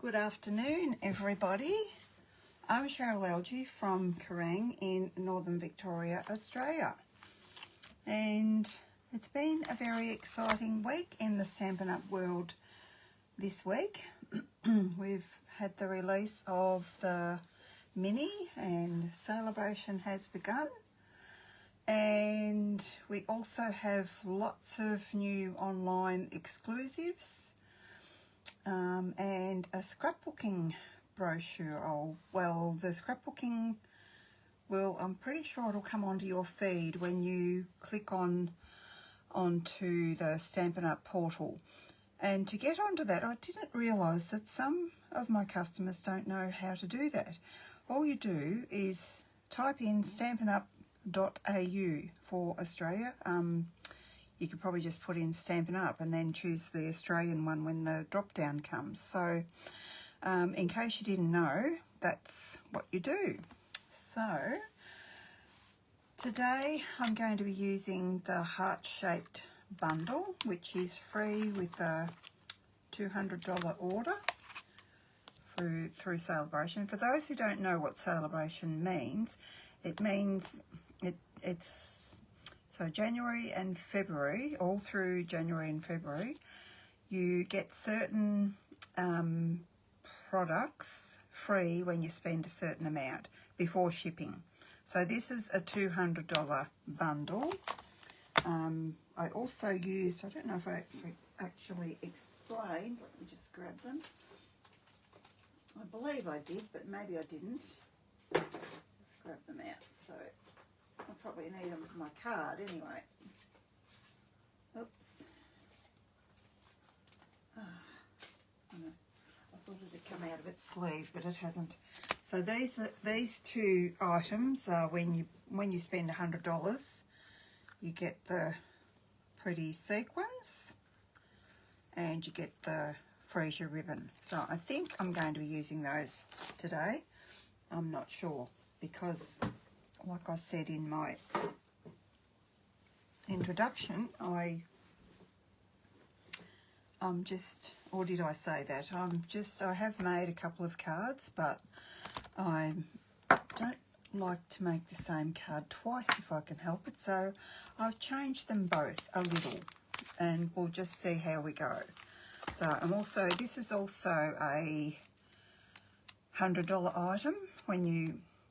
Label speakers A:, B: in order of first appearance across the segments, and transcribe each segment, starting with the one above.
A: Good afternoon, everybody. I'm Cheryl Algie from Kerrang in Northern Victoria, Australia. And it's been a very exciting week in the Stampin' Up! World this week. We've had the release of the Mini and celebration has begun. And we also have lots of new online exclusives. And a scrapbooking brochure. Oh, well, the scrapbooking will, I'm pretty sure it'll come onto your feed when you click onto the Stampin' Up! Portal. And to get onto that, I didn't realise that some of my customers don't know how to do that. All you do is type in stampinup.au for Australia. You could probably just put in Stampin' Up! And then choose the Australian one when the drop down comes. So in case you didn't know, that's what you do. So today I'm going to be using the heart-shaped bundle, which is free with a $200 order through Celebration. For those who don't know what Celebration means, it means it's so January and February, all through January and February, you get certain products free when you spend a certain amount before shipping. So this is a $200 bundle. I also used, I don't know if I actually explained, let me just grab them. I believe I did, but maybe I didn't. Just grab them out. So I'll probably need them for my card anyway. Oops. I thought it had come out of its sleeve, but it hasn't. So these two items are when you spend $100, you get the pretty sequins and you get the freesia ribbon. So I think I'm going to be using those today. I'm not sure because, like I said in my introduction, I'm just, or did I say that? I have made a couple of cards, but I don't like to make the same card twice if I can help it. So I've changed them both a little and we'll just see how we go. So this is also a $100 item.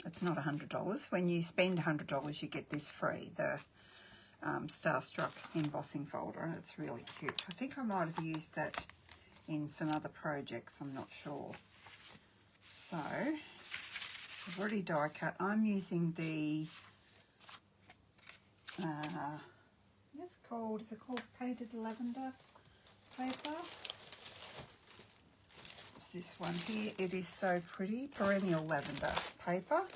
A: It's not $100. When you spend $100, you get this free, the Starstruck embossing folder, and it's really cute. I think I might have used that in some other projects, I'm not sure. So I've already die cut. I'm using the, is it called Painted Lavender paper? It's this one here. It is so pretty, Perennial Lavender paper.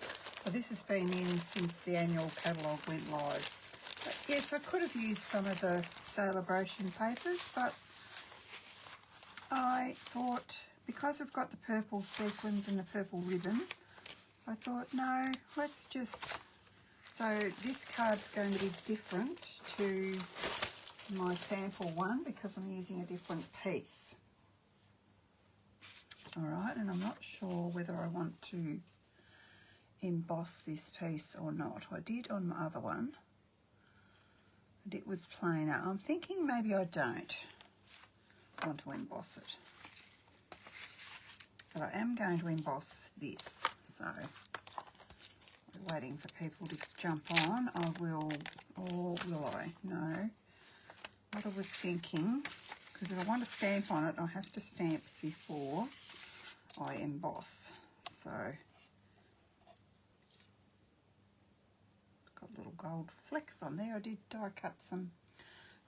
A: So this has been in since the annual catalogue went live. But yes, I could have used some of the Celebration papers, but I thought because we've got the purple sequins and the purple ribbon, I thought, no, let's just... So this card's going to be different to my sample one because I'm using a different piece. All right, and I'm not sure whether I want to emboss this piece or not. I did on my other one, but it was plainer. I'm thinking maybe I don't want to emboss it. But I am going to emboss this, so we're waiting for people to jump on. I will, or will I? No. What I was thinking, because if I want to stamp on it, I have to stamp before I emboss. So, got little gold flecks on there. I did die cut some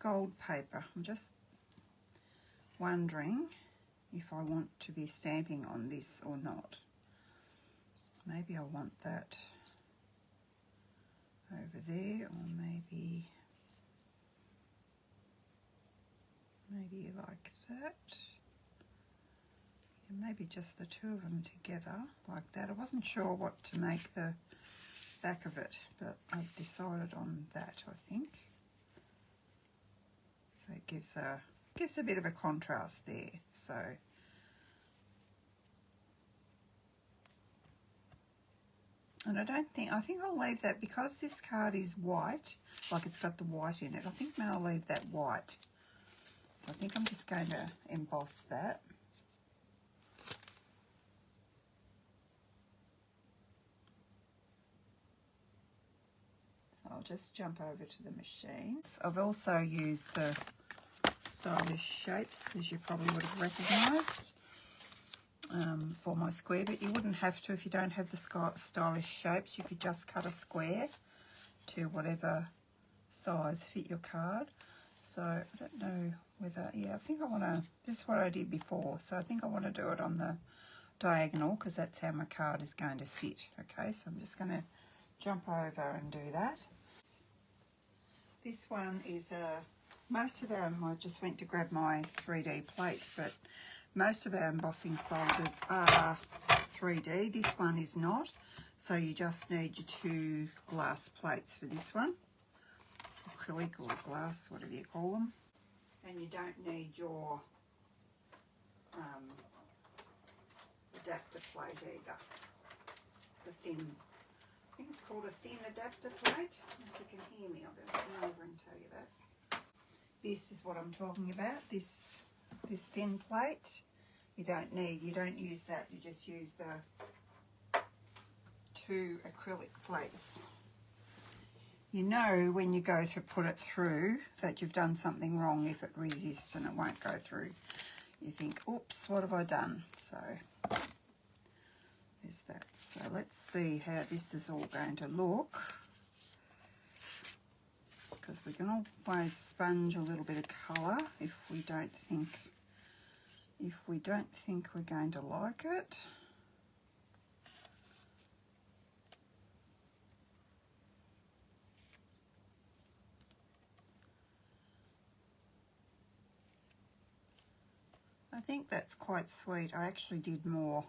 A: gold paper. I'm just wondering if I want to be stamping on this or not. Maybe I want that over there, or maybe like that. And maybe just the two of them together like that. I wasn't sure what to make the back of it, but I've decided on that, I think. So it gives a bit of a contrast there. So And I think I'll leave that because this card is white, like it's got the white in it. I think I'll leave that white. So I think I'm just going to emboss that. So I'll just jump over to the machine. I've also used the Stylish Shapes, as you probably would have recognised, for my square, but you wouldn't have to if you don't have the Stylish Shapes. You could just cut a square to whatever size fit your card. So I don't know whether, yeah, I think I want to, this is what I did before, so I think I want to do it on the diagonal because that's how my card is going to sit. Okay, so I'm just going to jump over and do that. This one is most of our, I just went to grab my 3D plates, but most of our embossing folders are 3D. This one is not, so you just need your 2 glass plates for this one. Acrylic or glass, whatever you call them. And you don't need your adapter plate either. The thin, I think it's called a thin adapter plate. If you can hear me, I'm going to come over and tell you that. This is what I'm talking about, this thin plate. You don't use that, you just use the 2 acrylic plates. You know when you go to put it through that you've done something wrong if it resists and it won't go through. You think, oops, what have I done? So there's that. So let's see how this is all going to look, because we can always sponge a little bit of colour if we don't think we're going to like it. I think that's quite sweet. I actually did more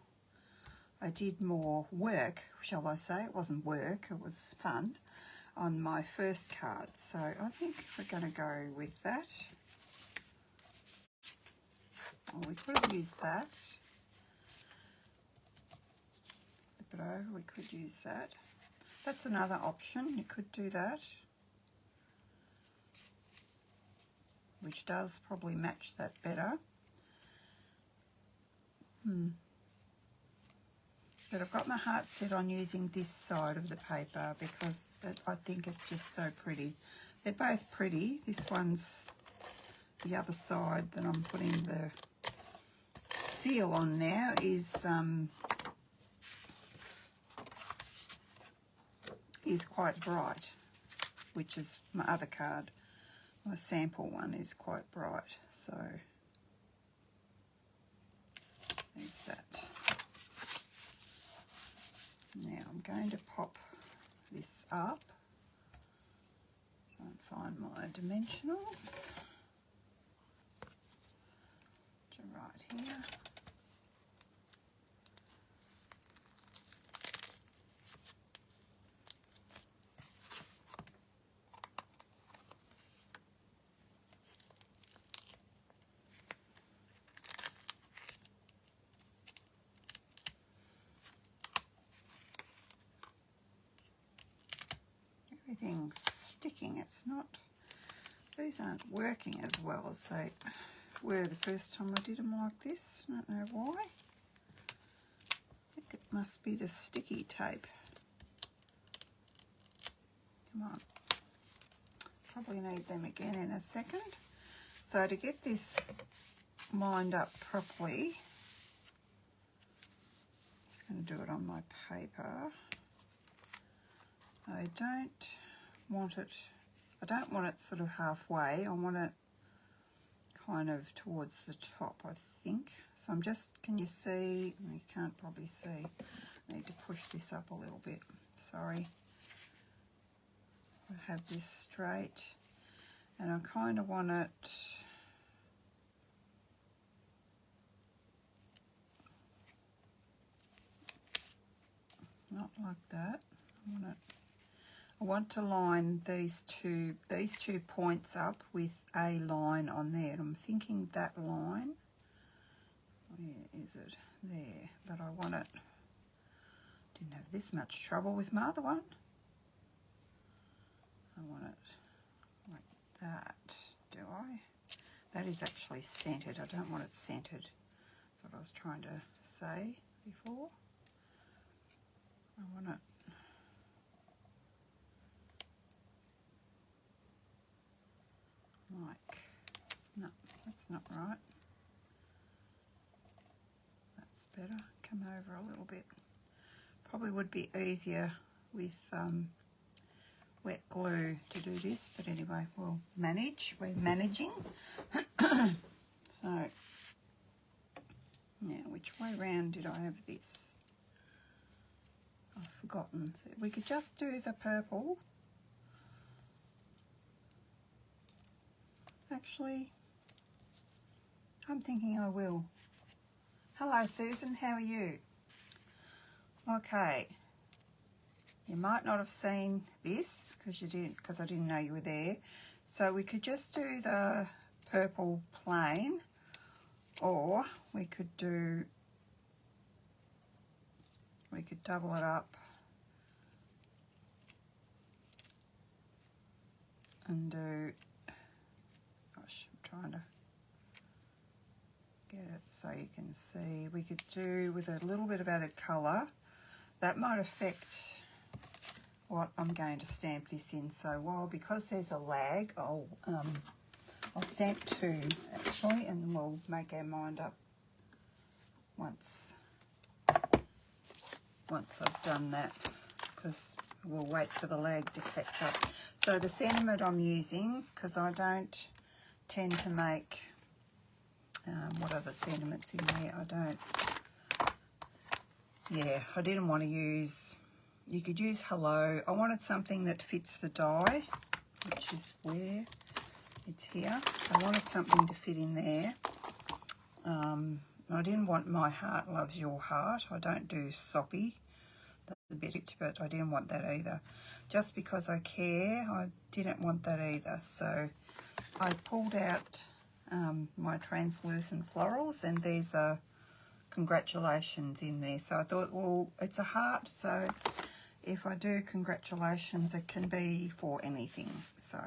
A: work, shall I say. It wasn't work, it was fun on my first card. So I think we're going to go with that. Oh, we could have used that. Flip it over, we could use that. That's another option, you could do that. Which does probably match that better. But I've got my heart set on using this side of the paper because I think it's just so pretty. They're both pretty. This one's the other side that I'm putting the seal on now is quite bright, which is my other card. My sample one is quite bright, so there's that. Now I'm going to pop this up. Try and find my dimensionals. Which are right here. Everything's sticking. It's not, these aren't working as well as they were the first time I did them like this. I don't know why. I think it must be the sticky tape. Come on. Probably need them again in a second. So to get this lined up properly, I'm just going to do it on my paper. I don't want it sort of halfway. I want it kind of towards the top, I think. So I'm just, can you see? You can't probably see. I need to push this up a little bit. Sorry. I have this straight, and I kind of want it not like that. I want to line these two points up with a line on there. I'm thinking that line, where is it? There. But I want it Didn't have this much trouble with my other one. I want it like that, do I? That is actually scented. I don't want it scented. That's what I was trying to say before. I want it like, no, that's not right. That's better. Come over a little bit. Probably would be easier with wet glue to do this, but anyway, we'll manage. We're managing. So, now which way round did I have this? I've forgotten. So we could just do the purple. Actually, I'm thinking I will. Hello Susan, how are you? Okay. You might not have seen this because I didn't know you were there. So we could just do the purple plain, or we could double it up and do, gosh, I'm trying to get it so you can see. We could do with a little bit of added colour. That might affect what I'm going to stamp this in. So because there's a lag, I'll stamp 2 actually, and we'll make our mind up once I've done that, because we'll wait for the lag to catch up. So the sentiment I'm using, because I don't tend to make, what other sentiments in there? I didn't want to use, you could use hello. I wanted something that fits the die, which is where it's here. So I wanted something to fit in there. I didn't want my heart loves your heart. I don't do soppy. That's a bit, but I didn't want that either. Just because I care, I didn't want that either. So I pulled out my translucent florals, and there's a congratulations in there. So I thought, well, it's a heart, so if I do congratulations, it can be for anything. So,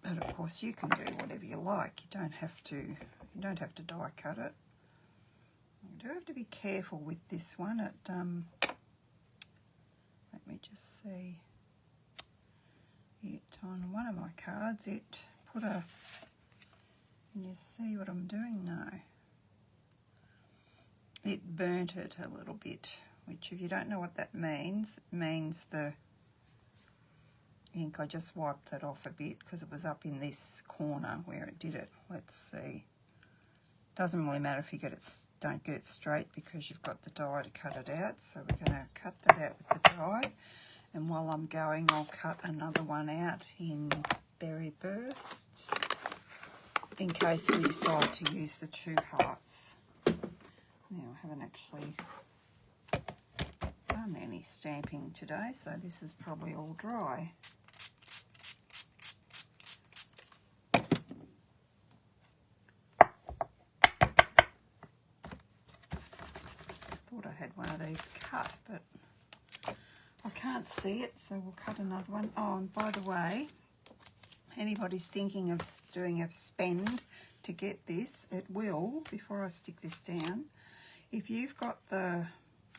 A: but of course you can do whatever you like. You don't have to die cut it. You do have to be careful with this one. Let me just see. It on one of my cards, it put a, can you see what I'm doing now? It burnt it a little bit, which if you don't know what that means, it means the ink, I just wiped that off a bit because it was up in this corner where it did it. Let's see. Doesn't really matter if you don't get it straight because you've got the die to cut it out. So we're going to cut that out with the die. And while I'm going, I'll cut another one out in Berry Burst in case we decide to use the 2 hearts. Now, I haven't actually done any stamping today, so this is probably all dry. Thought I had one of these cut, but I can't see it, so we'll cut another one. Oh, and by the way, anybody's thinking of doing a spend to get this, it will, before I stick this down, if you've got the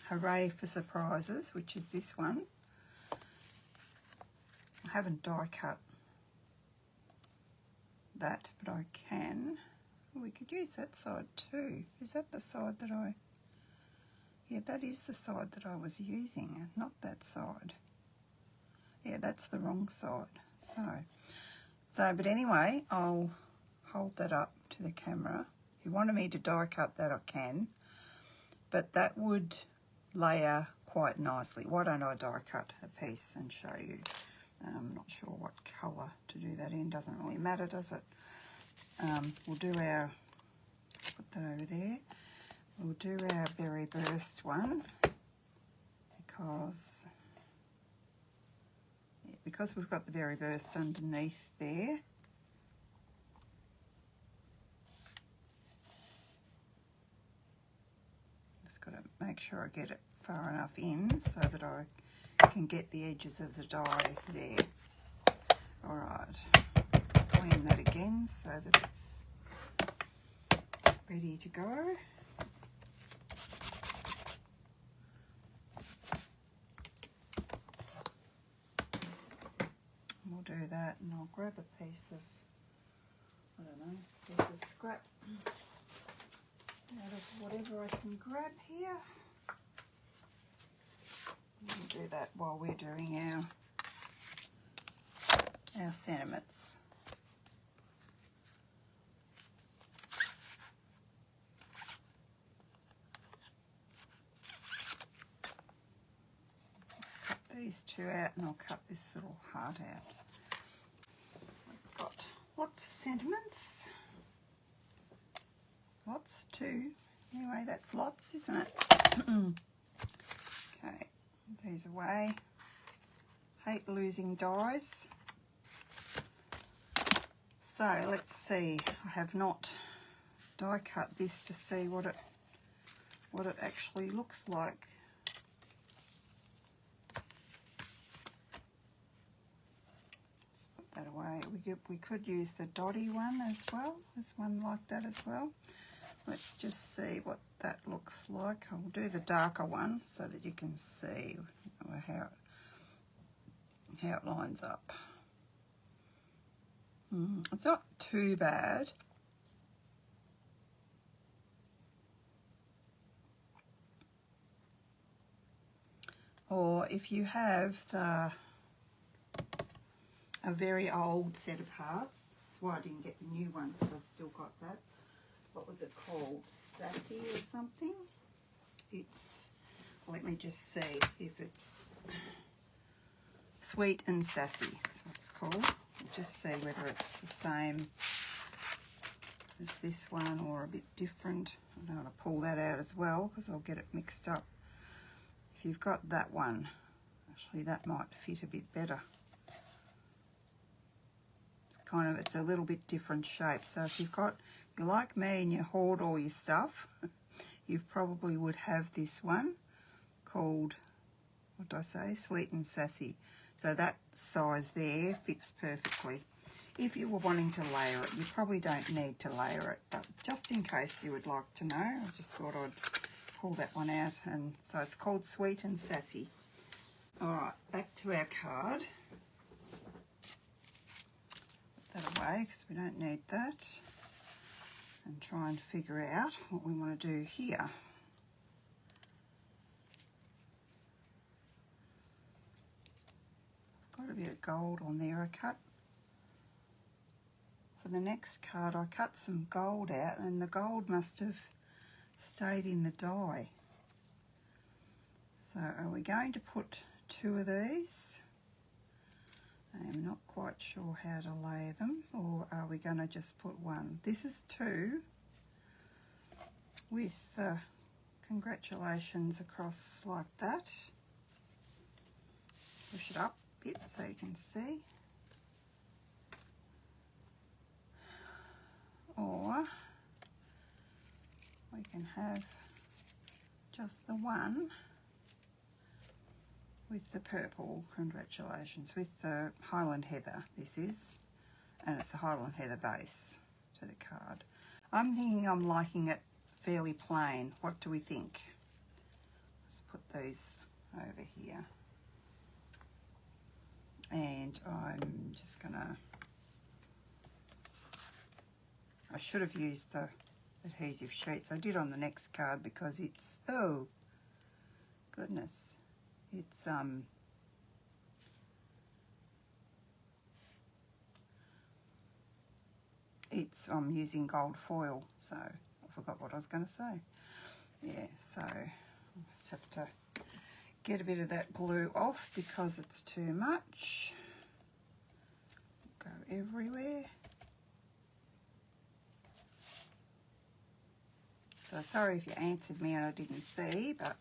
A: Hooray for Surprises, which is this one, I haven't die cut that, but I can. We could use that side too. Is that the side that I... Yeah, that is the side that I was using, not that side. Yeah, that's the wrong side. So, but anyway, I'll hold that up to the camera. If you wanted me to die cut that, I can. But that would layer quite nicely. Why don't I die cut a piece and show you? I'm not sure what colour to do that in. Doesn't really matter, does it? We'll do our... Put that over there. We'll do our Berry Burst one because we've got the Berry Burst underneath there. Just got to make sure I get it far enough in so that I can get the edges of the die there. All right, clean that again so that it's ready to go. We'll do that, and I'll grab a piece of, I don't know, piece of scrap out of whatever I can grab here. We'll do that while we're doing our sentiments. Cut these two out, and I'll cut this little heart out. I've got lots of sentiments. Lots too. Anyway, that's lots, isn't it? Okay, these away. Hate losing dies. So let's see. I have not die cut this to see what it actually looks like. Let's put that away. We could use the dotty one as well. There's one like that as well. Let's just see what that looks like. I'll do the darker one so that you can see how it lines up. It's not too bad. Or if you have a very old set of hearts, that's why I didn't get the new one, because I've still got that. What was it called? Sassy or something? It's, let me just see if it's Sweet and Sassy. That's what it's called. Just see whether it's the same as this one or a bit different. I don't want to pull that out as well because I'll get it mixed up. If you've got that one, actually that might fit a bit better. It's a little bit different shape. So if you're like me and you hoard all your stuff, you probably would have this one called, what did I say, Sweet and Sassy. So that size there fits perfectly. If you were wanting to layer it, you probably don't need to layer it, but just in case you would like to know, I just thought I'd pull that one out. And so it's called Sweet and Sassy. All right, back to our card. That away because we don't need that, and try and figure out what we want to do here. Got a bit of gold on there. I cut for the next card, I cut some gold out, and the gold must have stayed in the die. So are we going to put two of these? I'm not quite sure how to lay them, or are we going to just put one? This is two with congratulations across like that. Push it up a bit so you can see. Or we can have just the one with the purple congratulations, with the Highland Heather this is, and it's a Highland Heather base to the card. I'm thinking I'm liking it fairly plain. What do we think? Let's put these over here. And I'm just gonna, I should have used the adhesive sheets. I did on the next card because it's, oh goodness, I'm using gold foil, so I forgot what I was going to say. Yeah, so I just have to get a bit of that glue off because it's too much. Go everywhere. So sorry if you answered me and I didn't see, but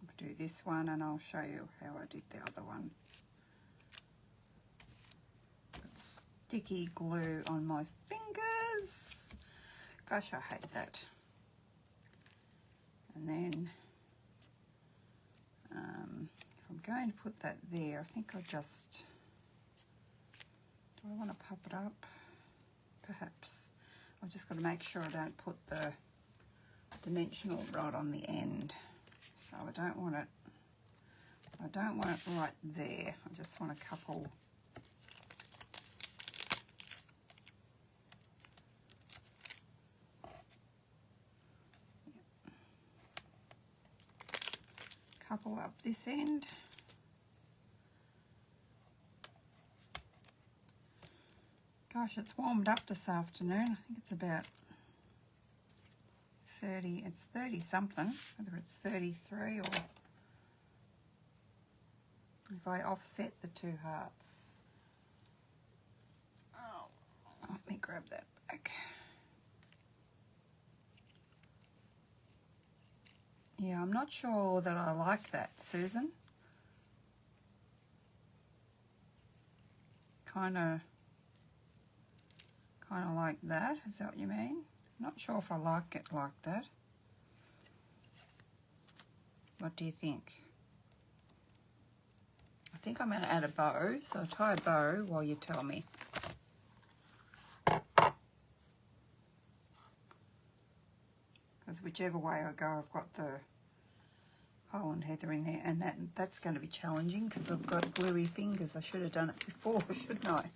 A: I'll do this one and I'll show you how I did the other one. Got sticky glue on my fingers. Gosh, I hate that. And then if I'm going to put that there, I think I'll just, do I want to pop it up? Perhaps. I've just got to make sure I don't put the dimensional right on the end. So I don't want it right there. I just want a couple. Couple up this end. Gosh, it's warmed up this afternoon. I think it's about 30, it's 30 something, whether it's 33 or if I offset the two hearts. Oh, let me grab that back. Yeah, I'm not sure that I like that, Susan. Kind of like that, is that what you mean? Not sure if I like it like that. What do you think? I think I'm going to add a bow, so I'll tie a bow while you tell me. Because whichever way I go, I've got the Holland heather in there, and that's going to be challenging because I've got gluey fingers. I should have done it before, shouldn't I?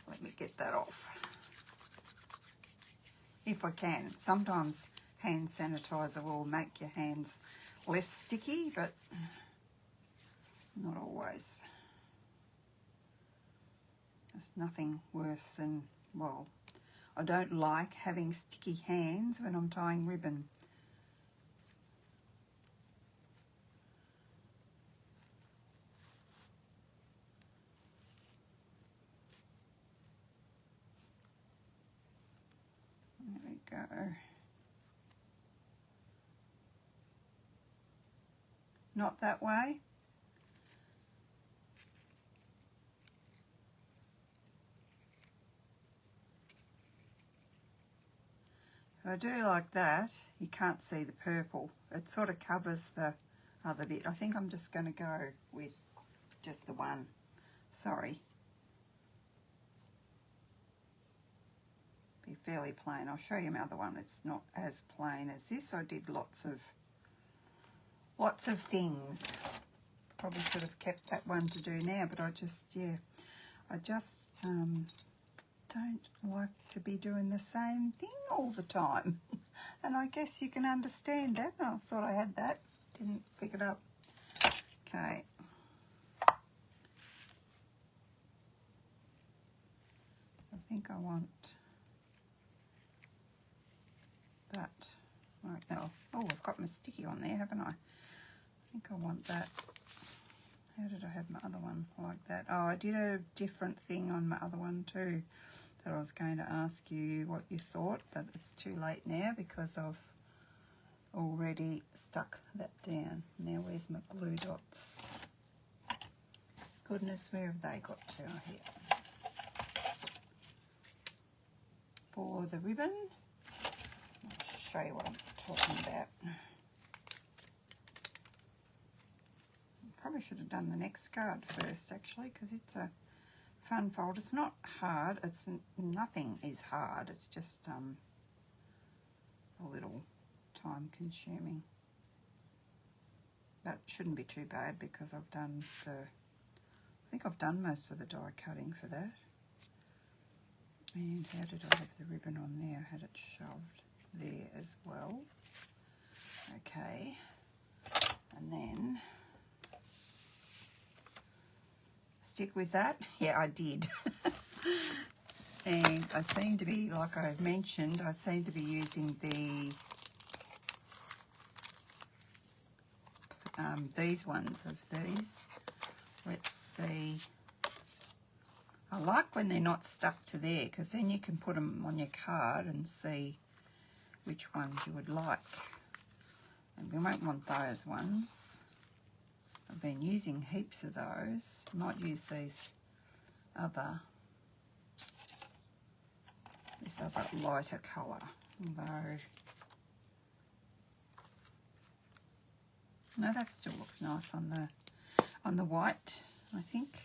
A: Let me get that off. If I can. Sometimes hand sanitizer will make your hands less sticky, but not always. There's nothing worse than, well, I don't like having sticky hands when I'm tying ribbon. There we go. Not that way. If I do like that, you can't see the purple. It sort of covers the other bit. I think I'm just going to go with just the one. Sorry. Be fairly plain. I'll show you my other one. It's not as plain as this. I did lots of things. Probably should have kept that one to do now, but I just don't like to be doing the same thing all the time. And I guess you can understand that. I thought I had that. Didn't pick it up. Okay. I think I want that right now. Oh, I've got my sticky on there, haven't I? I think I want that. How did I have my other one like that? Oh, I did a different thing on my other one too that I was going to ask you what you thought, but it's too late now because I've already stuck that down. Now where's my glue dots? Goodness, where have they got to? Here. For the ribbon, I'll show you what I'm talking about. Probably should have done the next card first actually, because it's a fun fold. It's not hard. It's nothing is hard. It's just a little time consuming, but shouldn't be too bad because I've done I think I've done most of the die cutting for that. And how did I have the ribbon on there? I had it shoved there as well. Okay, and then stick with that. Yeah, I did. And I seem to be, like I've mentioned, I seem to be using these ones of these. Let's see. I like when they're not stuck to there, because then you can put them on your card and see which ones you would like. And we won't want those ones. I've been using heaps of those. Might use this other lighter colour, although No, that still looks nice on the white, I think.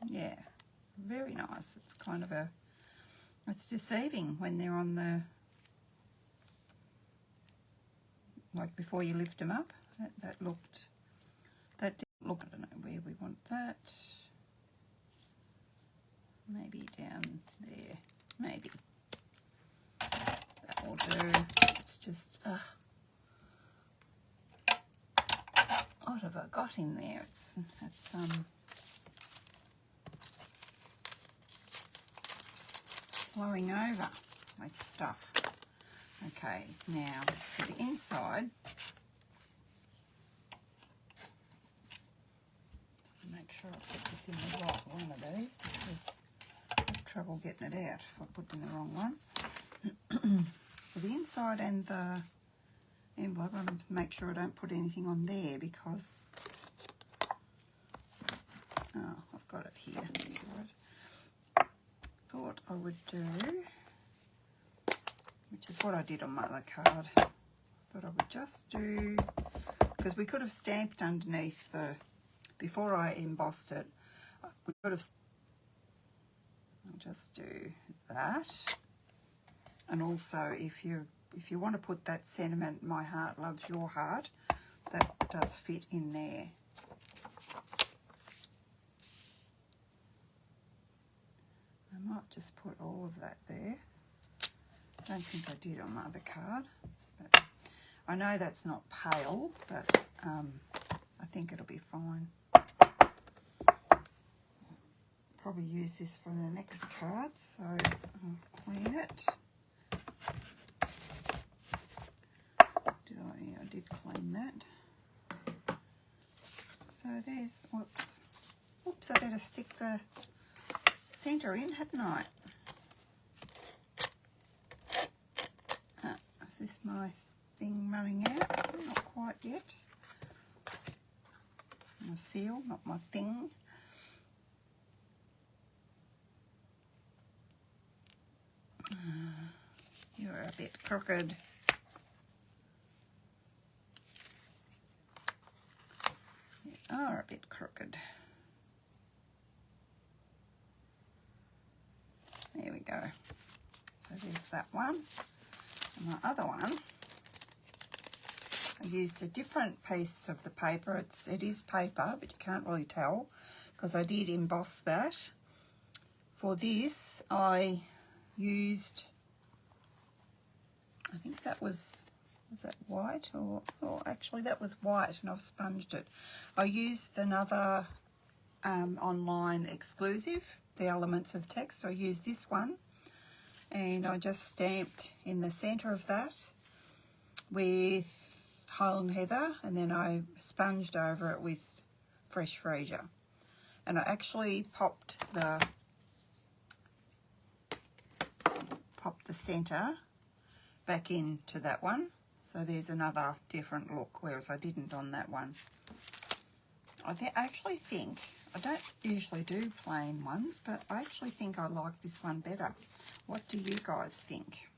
A: Yeah, very nice. It's kind of it's deceiving when they're on the, like before you lift them up. That didn't look, I don't know where we want that. Maybe down there, maybe. That will do. It's just, what have I got in there? It's flowing over with stuff. Okay, now for the inside, make sure I put this in the right one of these because I have trouble getting it out if I put in the wrong one. For the inside and the envelope, I want to make sure I don't put anything on there because, I've got it here, that's right. Thought I would do, which is what I did on my other card, thought I would just do, because we could have stamped underneath before I embossed it, we could have, I'll just do that. And also if you want to put that sentiment, my heart loves your heart, that does fit in there. I might just put all of that there. I don't think I did on my other card. But I know that's not pale, but I think it'll be fine. Probably use this for the next card, so I'll clean it. I did clean that. So there's, whoops, I better stick the centre in, hadn't I? Is this my thing running out? Not quite yet. My seal, not my thing. You're a bit crooked. You are a bit crooked. There we go. So there's that one. And my other one, I used a different piece of the paper. It is paper, but you can't really tell because I did emboss that. For this, I used, I think that was that white? Or actually that was white and I've sponged it. I used another online exclusive, The Elements of Text. I used this one and I just stamped in the centre of that with Highland Heather, and then I sponged over it with Fresh Freesia. And I actually popped the centre back into that one. So there's another different look, whereas I didn't on that one. I actually think, I don't usually do plain ones, but I actually think I like this one better. What do you guys think?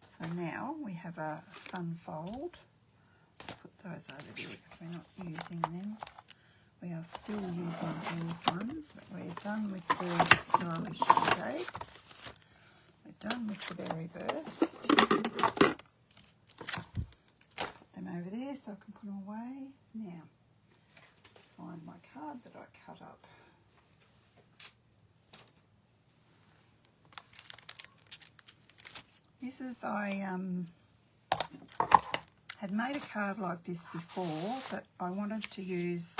A: So now we have a fun fold. Let's put those over there because we're not using them. We are still using these ones, but we're done with their stylish shapes. We're done with the Berry Burst. Put them over there so I can put them away. Now, find my card that I cut up. This is, I had made a card like this before, but I wanted to use,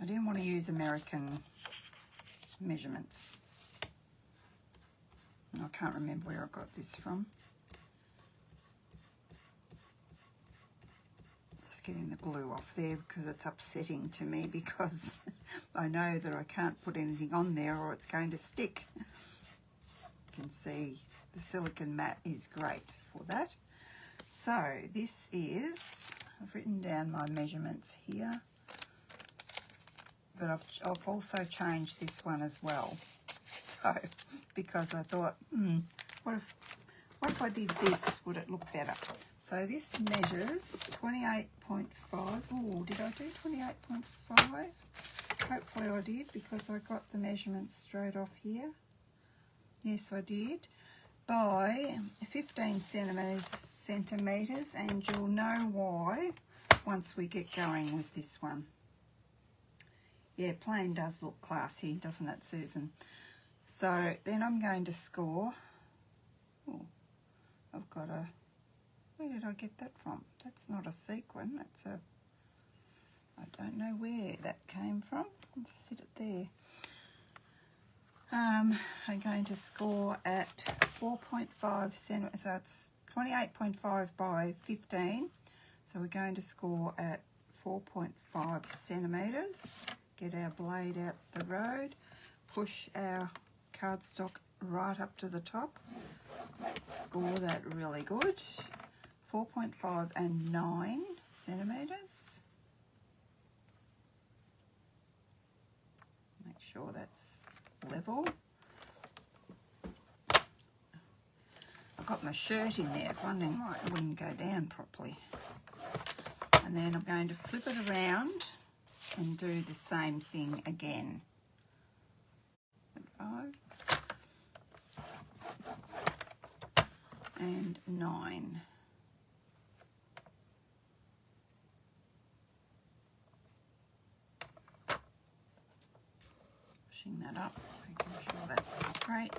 A: I didn't want to use American measurements. And I can't remember where I got this from. Just getting the glue off there because it's upsetting to me because I know that I can't put anything on there or it's going to stick. You can see the silicone mat is great for that. So this is, I've written down my measurements here, but I've also changed this one as well. So So, because I thought, what if I did this? Would it look better? So this measures 28.5. Oh, did I do 28.5? Hopefully I did, because I got the measurements straight off here. Yes, I did. By 15 centimetres, and you'll know why once we get going with this one. Yeah, plain does look classy, doesn't it, Susan? So then I'm going to score. Oh, I've got a, where did I get that from? That's not a sequin, that's a, I don't know where that came from. I'll sit it there. I'm going to score at 4.5 centimetres, so it's 28.5 by 15. So we're going to score at 4.5 centimetres. Get our blade out the road, push our cardstock right up to the top, score that really good. 4.5 and 9 centimetres. Make sure that's level. I've got my shirt in there, I was wondering why it wouldn't go down properly. And then I'm going to flip it around and do the same thing again. 5 and 9. Pushing that up, making sure that's straight.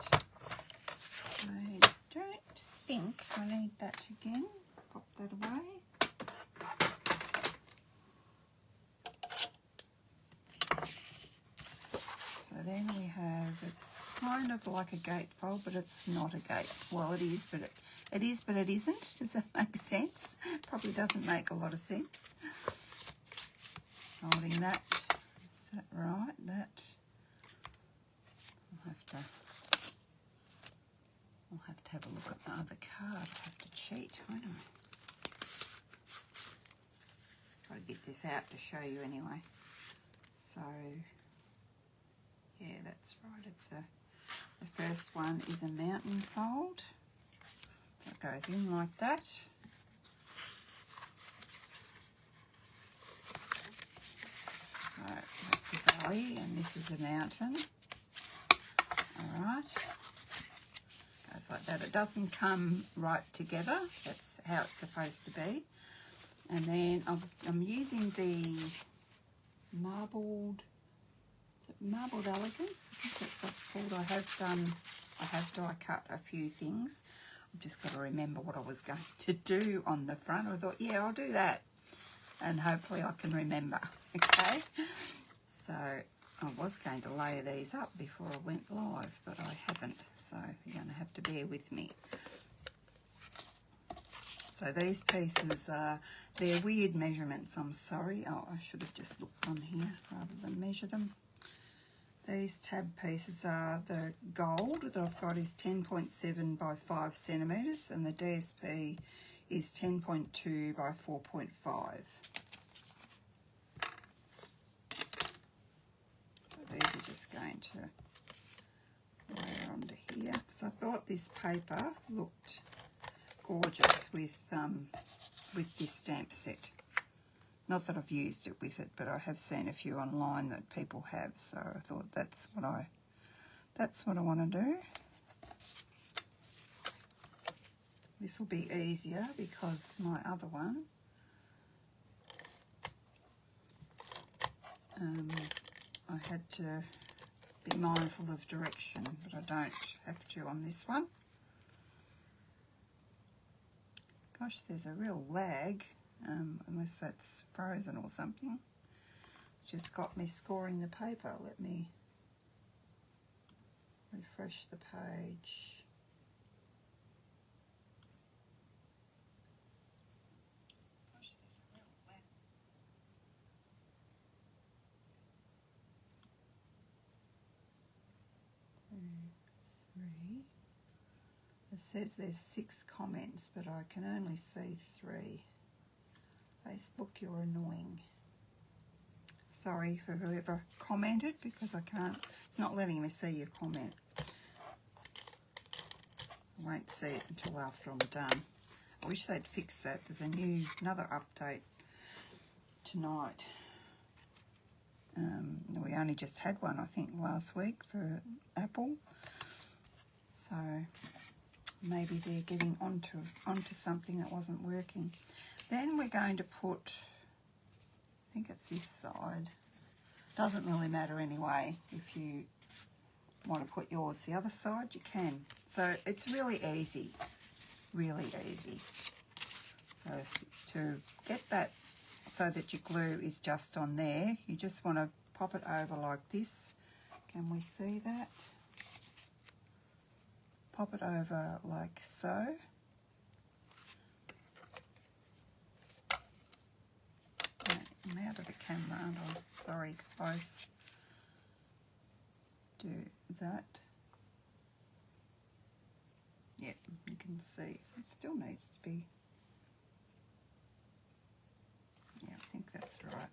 A: I don't think I need that again. Pop that away. So then we have, it's kind of like a gatefold, but it's not a gate. Well, it is, but it is, but it isn't. Does that make sense? Probably doesn't make a lot of sense. Holding that, is that right? That, I'll have to have a look at my other card. I'll have to cheat, won't I? Try to get this out to show you anyway. So, yeah, that's right. It's the first one is a mountain fold. So it goes in like that. So that's a valley, and this is a mountain. All right. Goes like that. It doesn't come right together. That's how it's supposed to be. And then I'm using the marbled, is it marbled elegance? I think that's what it's called. I have die cut a few things. I've just got to remember what I was going to do on the front. I thought, yeah, I'll do that. And hopefully I can remember, okay? So I was going to layer these up before I went live, but I haven't. So you're going to have to bear with me. So these pieces are, they're weird measurements, I'm sorry. Oh, I should have just looked on here rather than measure them. These tab pieces are, the gold that I've got is 10.7 by 5 centimetres, and the DSP is 10.2 by 4.5. So these are just going to layer onto here. So I thought this paper looked gorgeous with this stamp set. Not that I've used it with it, but I have seen a few online that people have, so I thought that's what I want to do. This will be easier because my other one, I had to be mindful of direction, but I don't have to on this one. Gosh, there's a real lag. Unless that's frozen or something. Just got me scoring the paper. Let me refresh the page. Gosh, there's a real lag. 2, 3. It says there's 6 comments, but I can only see 3. Facebook, you're annoying. Sorry for whoever commented, because I can't, it's not letting me see your comment. I won't see it until after I'm done. I wish they'd fix that. There's another update tonight. We only just had one, I think, last week for Apple. So maybe they're getting onto something that wasn't working. Then we're going to put, I think it's this side. Doesn't really matter anyway. If you want to put yours the other side, you can. So it's really easy, really easy. So to get that so that your glue is just on there, you just want to pop it over like this. Can we see that? Pop it over like so. I'm out of the camera, aren't I? Sorry, guys. Do that. Yep, you can see it still needs to be. Yeah, I think that's right.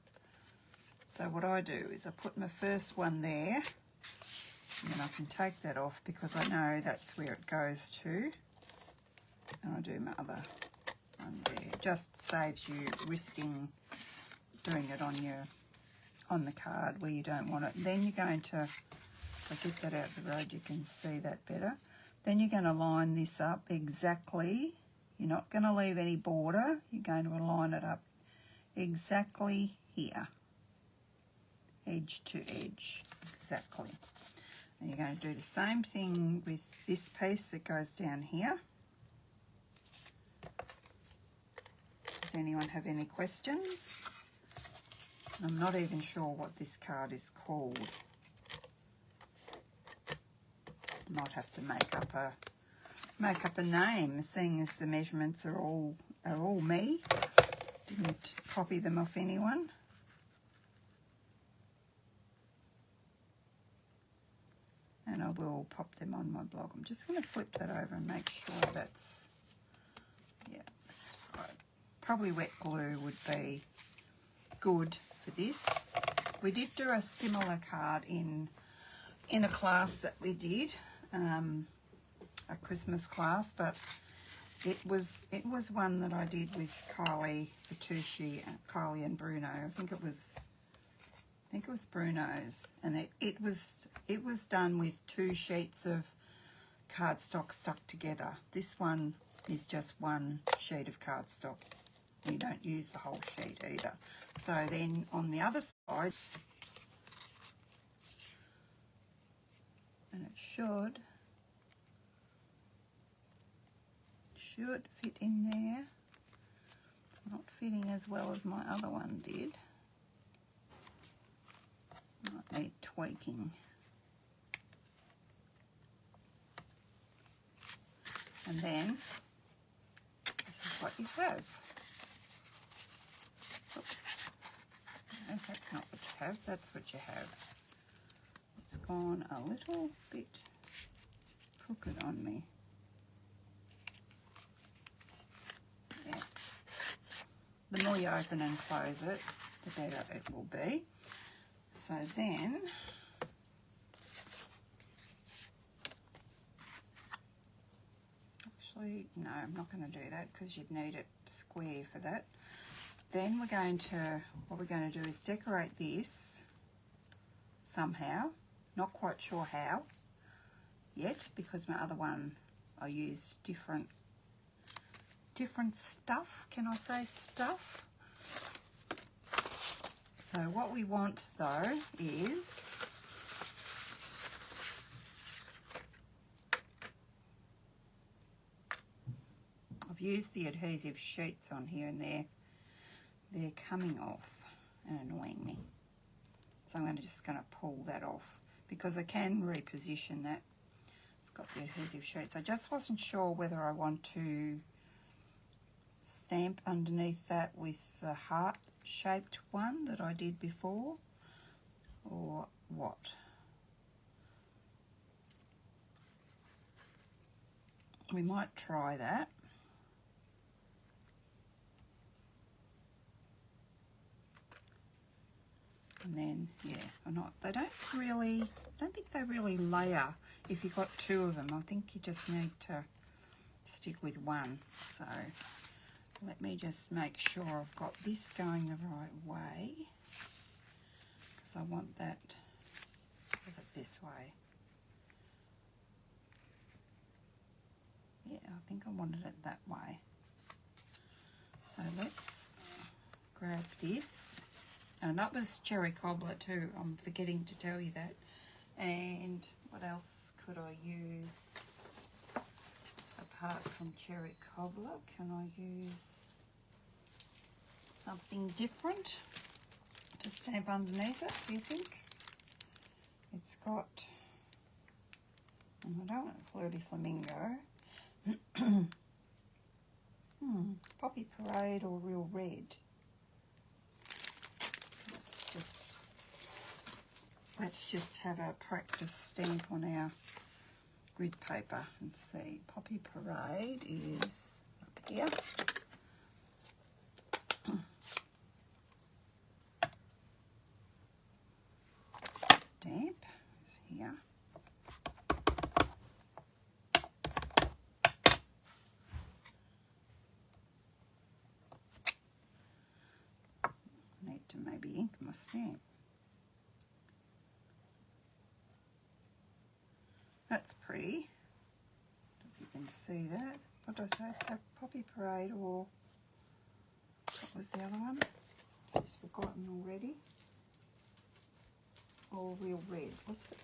A: So what I do is I put my first one there, and then I can take that off because I know that's where it goes to. And I do my other one there. It just saves you risking doing it on the card where you don't want it. Then you're going to, if I get that out of the road, you can see that better. Then you're going to line this up exactly. You're not going to leave any border. You're going to line it up exactly here. Edge to edge, exactly. And you're going to do the same thing with this piece that goes down here. Does anyone have any questions? I'm not even sure what this card is called. Might have to make up a name, seeing as the measurements are all me. Didn't copy them off anyone. And I will pop them on my blog. I'm just going to flip that over and make sure that's, yeah, that's right. Probably wet glue would be good for this. We did do a similar card in a class that we did, a Christmas class, but it was one that I did with Kylie Bertucci and Kylie and Bruno. I think it was Bruno's, and it was done with 2 sheets of cardstock stuck together. This one is just 1 sheet of cardstock. You don't use the whole sheet either. So then on the other side, and it should fit in there. It's not fitting as well as my other one did. Might need tweaking. And then this is what you have. Oops. No, that's not what you have. That's what you have. It's gone a little bit crooked on me. Yeah. The more you open and close it, the better it will be. So then, actually, no, I'm not going to do that because you'd need it square for that. Then what we're going to do is decorate this somehow. Not quite sure how yet, because my other one I used different stuff. Can I say stuff? So what we want though is I've used the adhesive sheets on here and they're coming off and annoying me. So I'm just going to pull that off because I can reposition that. It's got the adhesive sheets. I just wasn't sure whether I want to stamp underneath that with the heart-shaped one that I did before or what. We might try that. And then, yeah, or not. I don't think they really layer if you've got 2 of them. I think you just need to stick with one. So let me just make sure I've got this going the right way, because I want that, is it this way? Yeah, I think I wanted it that way. So let's grab this. And that was cherry cobbler too, I'm forgetting to tell you that. And what else could I use apart from cherry cobbler? Can I use something different to stamp underneath it, do you think? It's got, I don't want Flirty Flamingo. Poppy Parade or Real Red. Let's just have a practice stamp on our grid paper and see. Poppy Parade is up here. Stamp is here. Need to maybe ink my stamp. That's pretty. If you can see that. What did I say? Poppy Parade or what was the other one? Just forgotten already. Or Real Red, was it?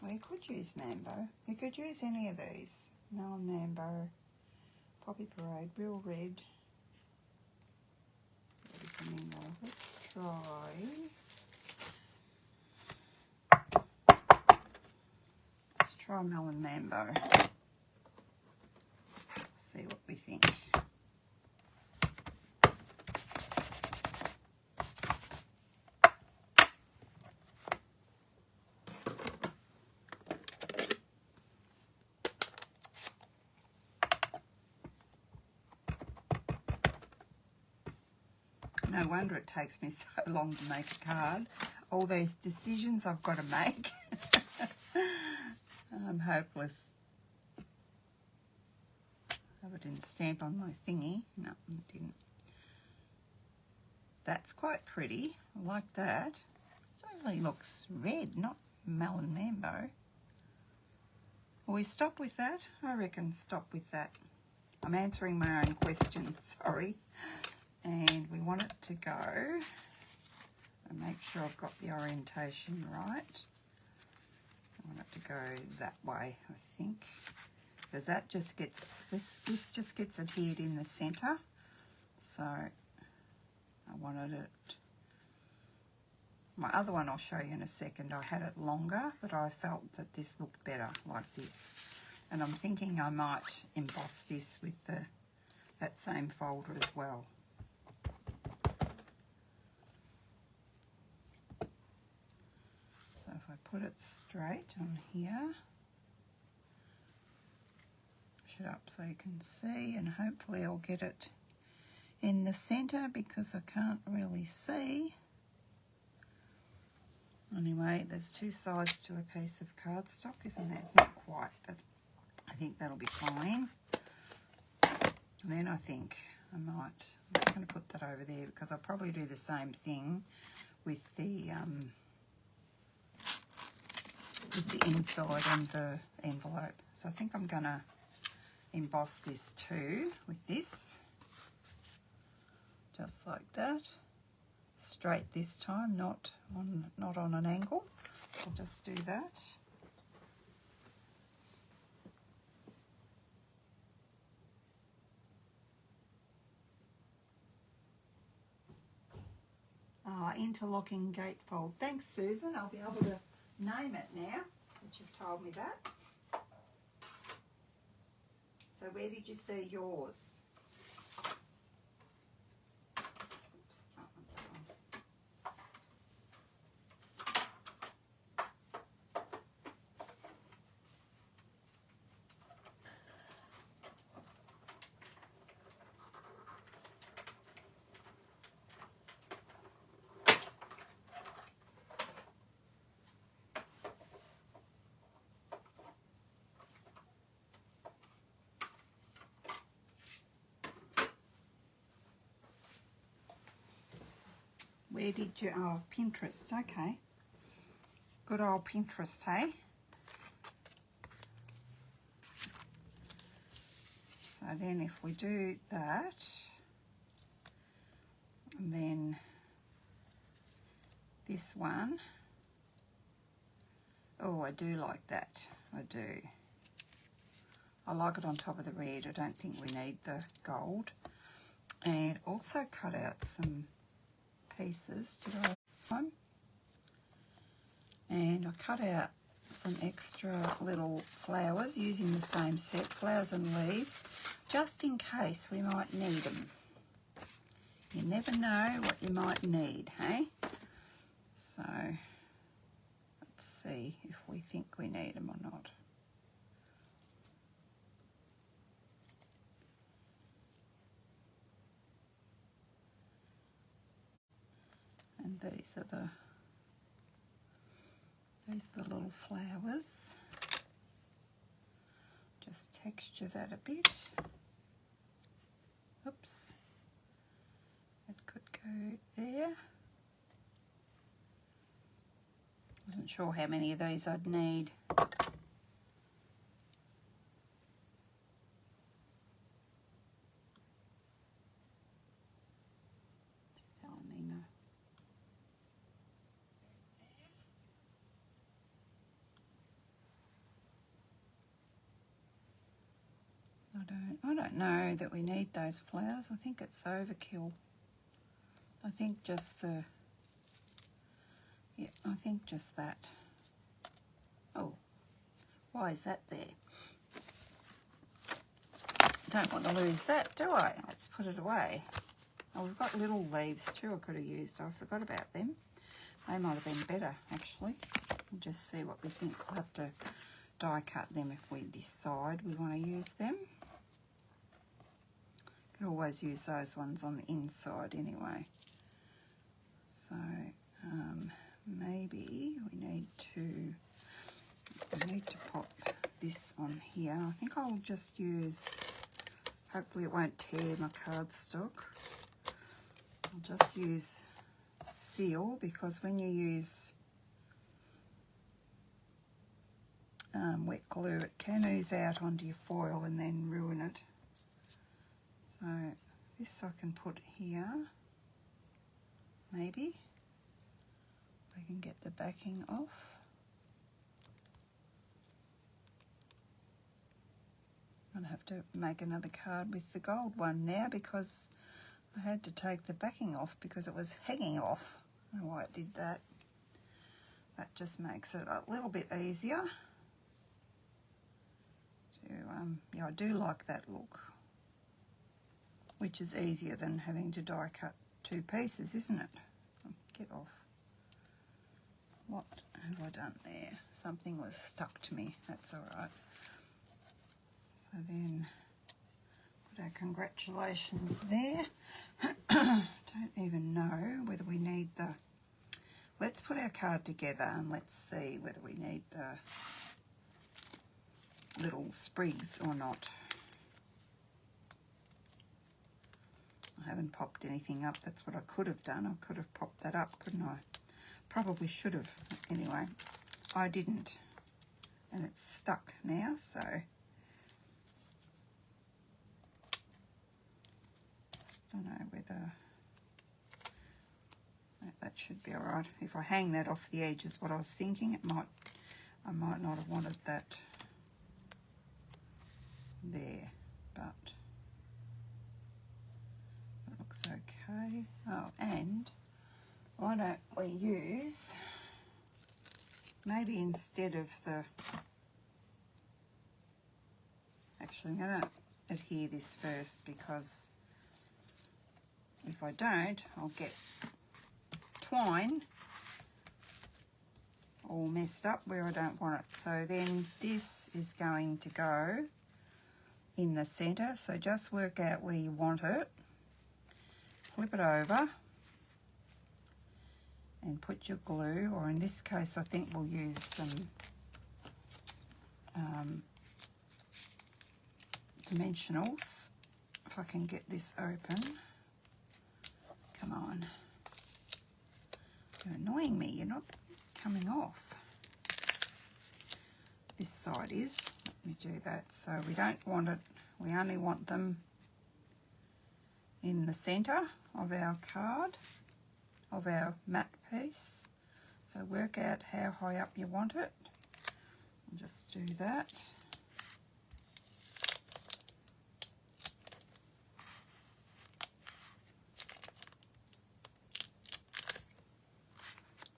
A: Well, you could use Mambo. You could use any of these. Melon Mambo, Poppy Parade, Real Red. Let's try. Let's try Melon Mambo. See what we think. No wonder it takes me so long to make a card. All these decisions I've got to make. I'm hopeless. Oh, I didn't stamp on my thingy. No, it didn't. That's quite pretty. I like that. It really looks red, not Melon Mambo. Will we stop with that? I reckon stop with that. I'm answering my own question, sorry. And we want it to go, and make sure I've got the orientation right. I want it to go that way, I think, because that just gets, this just gets adhered in the center. So I wanted it, my other one I'll show you in a second, I had it longer, but I felt that this looked better like this. And I'm thinking I might emboss this with that same folder as well. So if I put it straight on here, push it up so you can see, and hopefully I'll get it in the center because I can't really see. Anyway, there's two sides to a piece of cardstock, isn't there? It's not quite, but I think that'll be fine. And then I think I'm just going to put that over there because I'll probably do the same thing with the inside and the envelope. So I think I'm going to emboss this too with this, just like that. Straight this time, not on an angle. I'll just do that. Interlocking gatefold. Thanks, Susan. I'll be able to name it now that you've told me that. So where did you see yours? Oops, I don't want that one. Where did you, oh, Pinterest, okay. Good old Pinterest, hey? So then if we do that, and then this one, oh, I do like that, I do. I like it on top of the red. I don't think we need the gold. And also cut out some pieces, did I? And I cut out some extra little flowers using the same set, flowers and leaves, just in case we might need them. You never know what you might need, hey? So, let's see if we think we need them or not. And these are the little flowers. Just texture that a bit. Oops. It could go there. Wasn't sure how many of these I'd need. It's telling me no. I don't know that we need those flowers. I think it's overkill. I think just the, yeah, I think just that. Oh, why is that there? Don't want to lose that, do I? Let's put it away. Oh, we've got little leaves too I could have used. I forgot about them. They might have been better, actually. We'll just see what we think. We'll have to die cut them if we decide we want to use them. Could always use those ones on the inside anyway. So maybe we need to pop this on here. I think I'll just use, hopefully it won't tear my cardstock. I'll just use seal, because when you use wet glue, it can ooze out onto your foil and then ruin it. So this I can put here, maybe. I can get the backing off. I'm going to have to make another card with the gold one now, because I had to take the backing off because it was hanging off. I don't know why it did that. That just makes it a little bit easier. Yeah, I do like that look, which is easier than having to die cut two pieces, isn't it? Get off. What have I done there? Something was stuck to me. That's all right. So then put our congratulations there. Don't even know whether we need the... Let's put our card together and let's see whether we need the little sprigs or not. I haven't popped anything up. That's what I could have done. I could have popped that up, couldn't I? Probably should have. Anyway, I didn't. And it's stuck now, so... don't know whether... that should be all right. If I hang that off the edge is what I was thinking. I might not have wanted that there, but it looks okay. Oh, and why don't we use, maybe instead of the, actually I'm going to adhere this first, because if I don't, I'll get twine all messed up where I don't want it. So then this is going to go in the center. So just work out where you want it, flip it over and put your glue, or in this case I think we'll use some dimensionals. If I can get this open, come on. You're annoying me. You're not coming off. This side is. Let me do that. So we don't want it. We only want them in the centre of our card, of our matte piece. So work out how high up you want it. I'll just do that.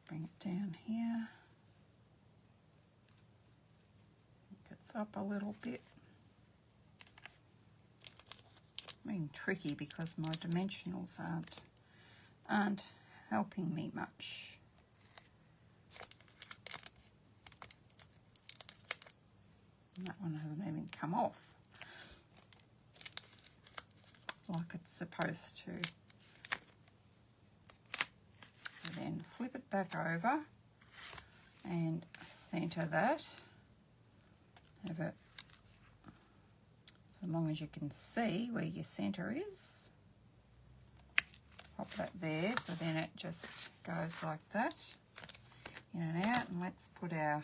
A: Bring it down here. It gets up a little bit. Being tricky because my dimensionals aren't helping me much. And that one hasn't even come off like it's supposed to. So then flip it back over and centre that. Have it so long as you can see where your centre is. Pop that there, so then it just goes like that, in and out. And let's put our,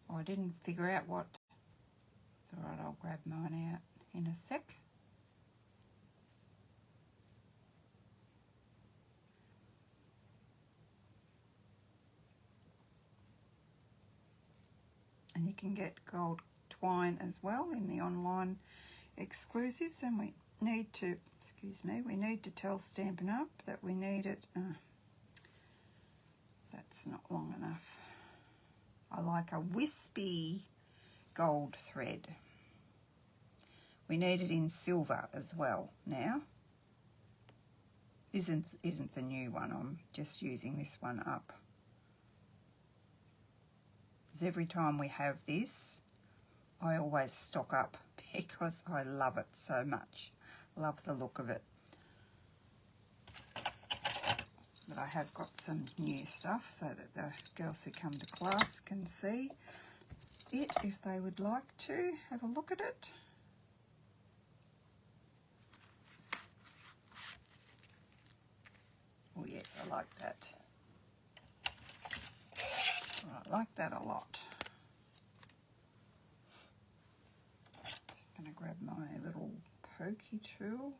A: oh, I didn't figure out what, it's all right, I'll grab mine out in a sec. And you can get gold twine as well in the online exclusives. And we need to, excuse me, we need to tell Stampin' Up! That we need it. That's not long enough. I like a wispy gold thread. We need it in silver as well now. Isn't the new one. I'm just using this one up. Because every time we have this, I always stock up because I love it so much. Love the look of it. But I have got some new stuff so that the girls who come to class can see it if they would like to have a look at it. Oh yes, I like that. I like that a lot. Just going to grab my little pokey tool.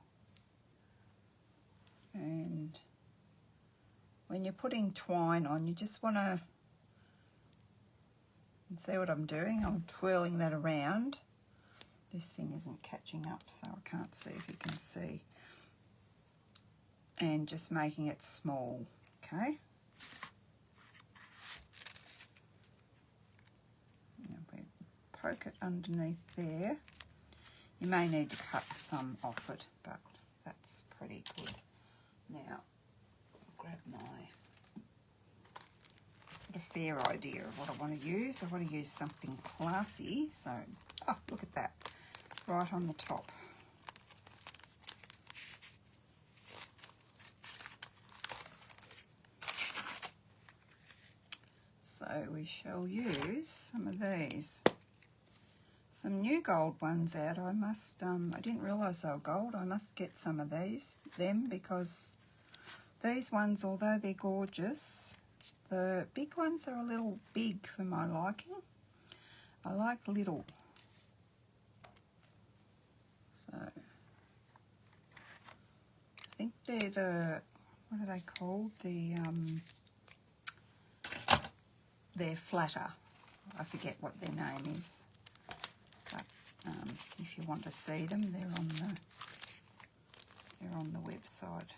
A: And when you're putting twine on, you just want to see what I'm doing. I'm twirling that around. This thing isn't catching up, so I can't see if you can see. And just making it small, okay? Poke it underneath there. You may need to cut some off it, but that's pretty good. Now, I'll grab my, got a fair idea of what I want to use. I want to use something classy, so, oh, look at that, right on the top. So we shall use some of these. Some new gold ones out. I must, I didn't realise they were gold. I must get some of them, because these ones, although they're gorgeous, the big ones are a little big for my liking. I like little. So, I think they're the, what are they called? They're flatter. I forget what their name is. If you want to see them, they're on the website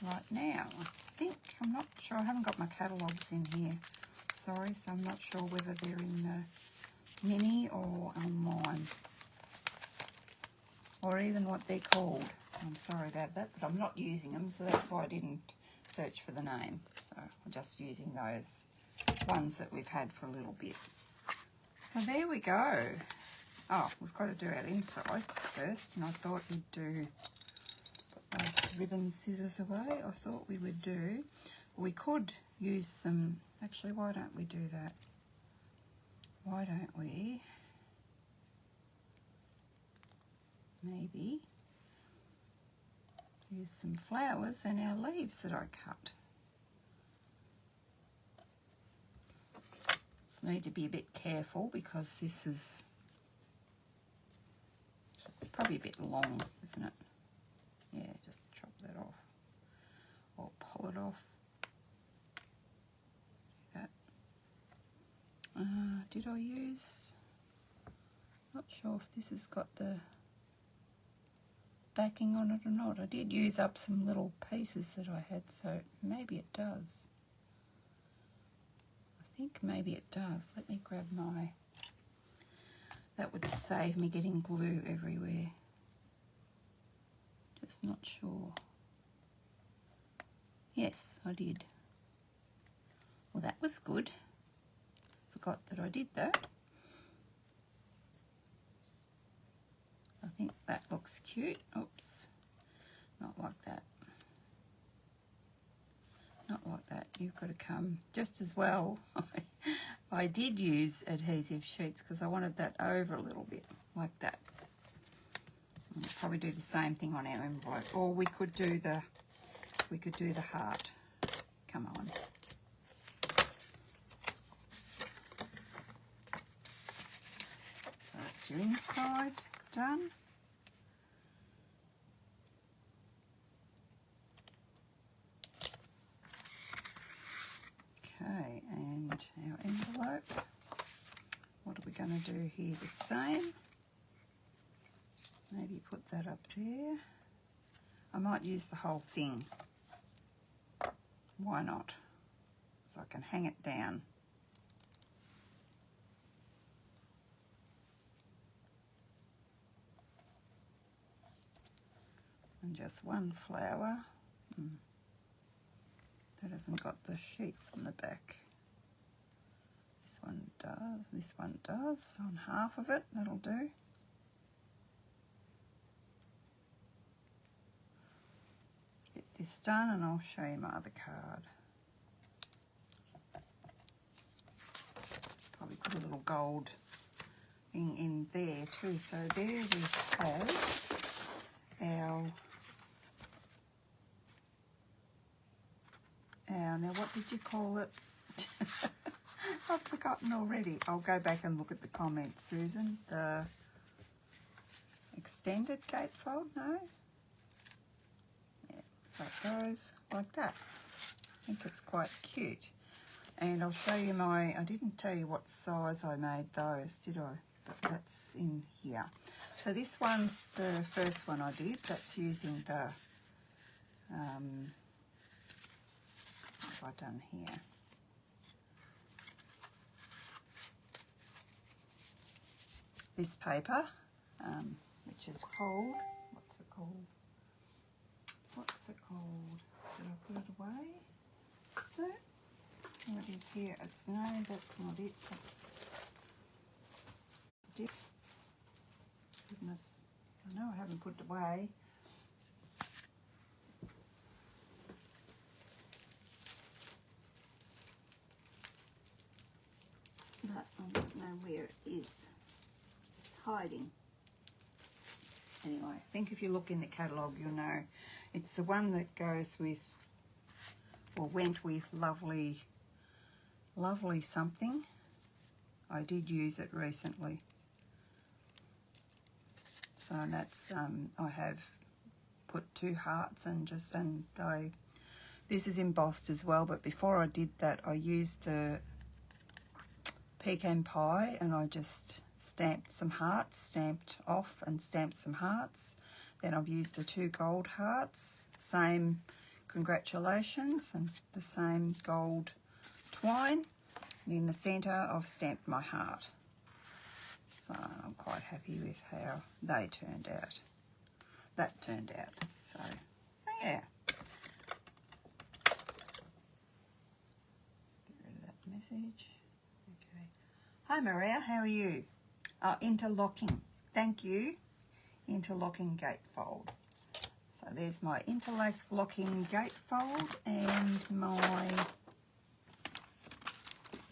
A: right now. I think, I'm not sure, I haven't got my catalogues in here, sorry, so I'm not sure whether they're in the mini or online, or even what they're called. I'm sorry about that, but I'm not using them, so that's why I didn't search for the name. So I'm just using those ones that we've had for a little bit. So there we go. Oh, we've got to do our inside first, and I thought we'd do, put those ribbon scissors away. I thought we would do, we could use some, actually, why don't we do that? Why don't we maybe use some flowers and our leaves that I cut. Just need to be a bit careful because this is, it's probably a bit long, isn't it? Yeah, just chop that off or pull it off. Do that. Did I use, not sure if this has got the backing on it or not. I did use up some little pieces that I had, so maybe it does. I think maybe it does. Let me grab my, that would save me getting glue everywhere. Just not sure. Yes, I did. Well, that was good. Forgot that I did that. I think that looks cute. Oops, not like that. Not like that. You've got to come just as well. I did use adhesive sheets because I wanted that over a little bit, like that. We'll probably do the same thing on our envelope, or we could do the heart. Come on. So that's your inside done. Okay, and our envelope. What are we going to do here? The same. Maybe put that up there. I might use the whole thing. Why not? So I can hang it down. And just one flower. That hasn't got the sheets on the back. This one does, this one does. On half of it, that'll do. Get this done and I'll show you my other card. Probably put a little gold thing in there too. So there we have our, now what did you call it? I've forgotten already. I'll go back and look at the comments, Susan. The extended gatefold, no? Yeah, so it goes like that. I think it's quite cute. And I'll show you my, I didn't tell you what size I made those, did I? But that's in here. So this one's the first one I did. That's using the, what have I done here? This paper, which is called, what's it called? What's it called? Did I put it away? No? Oh, it is here. It's, no, that's not it. That's dip. Goodness, I know I haven't put it away. But I don't know where it is. It's hiding. Anyway, I think if you look in the catalogue, you'll know. It's the one that goes with, or went with Lovely something. I did use it recently. So that's, I have put 2 hearts and just, and this is embossed as well, but before I did that, I used the pecan pie and I just stamped some hearts, stamped off and stamped some hearts. Then I've used the 2 gold hearts, same congratulations, and the same gold twine. And in the centre, I've stamped my heart. So I'm quite happy with how they turned out. That turned out. So, yeah. Let's get rid of that message. Okay. Hi Maria, how are you? Interlocking. Thank you. Interlocking gatefold. So there's my interlocking gatefold and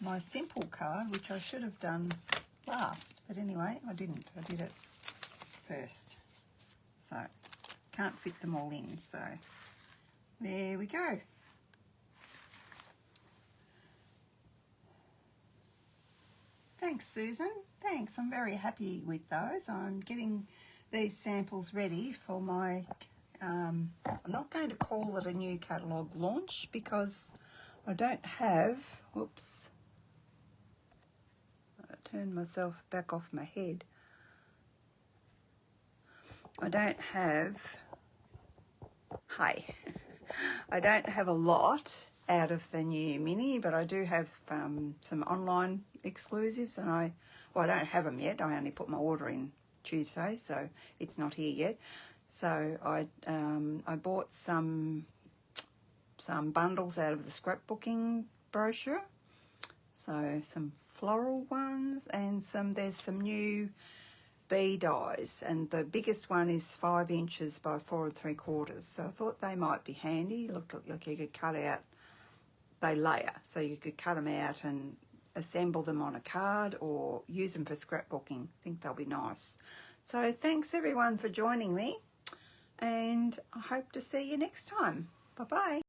A: my simple card, which I should have done last, but anyway, I didn't. I did it first. So can't fit them all in. So there we go. Thanks, Susan. Thanks. I'm very happy with those. I'm getting these samples ready for my, I'm not going to call it a new catalogue launch because I don't have, whoops, I turned myself back off my head. I don't have, I don't have a lot out of the new mini, but I do have some online exclusives, and I don't have them yet. I only put my order in Tuesday, so it's not here yet. So I bought some bundles out of the scrapbooking brochure, so some floral ones, and there's some new bee dies, and the biggest one is 5 inches by 4 3/4. So I thought they might be handy. Look like you could cut out, they layer, so you could cut them out and assemble them on a card or use them for scrapbooking. I think they'll be nice. So thanks everyone for joining me, and I hope to see you next time. Bye bye.